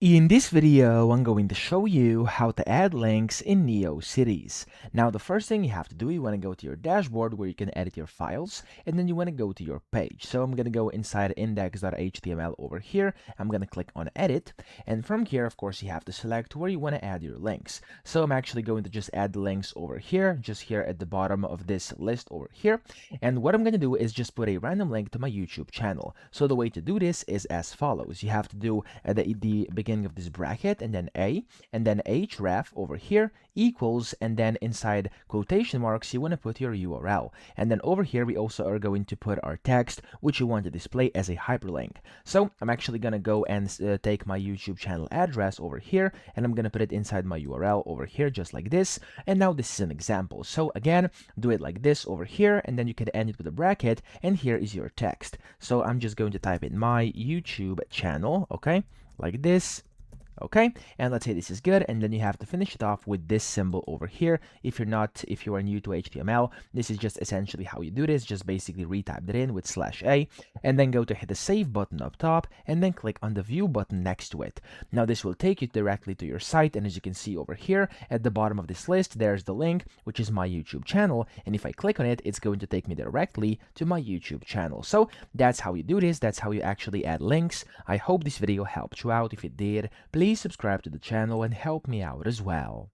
In this video, I'm going to show you how to add links in Neocities. Now, the first thing you have to do, you want to go to your dashboard where you can edit your files, and then you want to go to your page. So I'm going to go inside index.html over here. I'm going to click on edit, and from here, of course, you have to select where you want to add your links. So I'm actually going to just add the links over here, just here at the bottom of this list over here. And what I'm going to do is just put a random link to my YouTube channel. So the way to do this is as follows. You have to do the beginning of this bracket and then a and then href over here equals, and then inside quotation marks you want to put your URL, and then over here we also are going to put our text which you want to display as a hyperlink. So I'm actually gonna go and take my YouTube channel address over here, and I'm gonna put it inside my URL over here just like this. And now this is an example, so again do it like this over here, and then you can end it with a bracket, and here is your text. So I'm just going to type in my YouTube channel, okay, like this. Okay, and let's say this is good, and then you have to finish it off with this symbol over here. If you are new to HTML, this is just essentially how you do this. Just basically retype it in with /a, and then go to hit the save button up top, and then click on the view button next to it. Now this will take you directly to your site, and as you can see over here at the bottom of this list, there's the link, which is my YouTube channel, and if I click on it, it's going to take me directly to my YouTube channel. So that's how you do this. That's how you actually add links. I hope this video helped you out. If it did, please subscribe to the channel and help me out as well.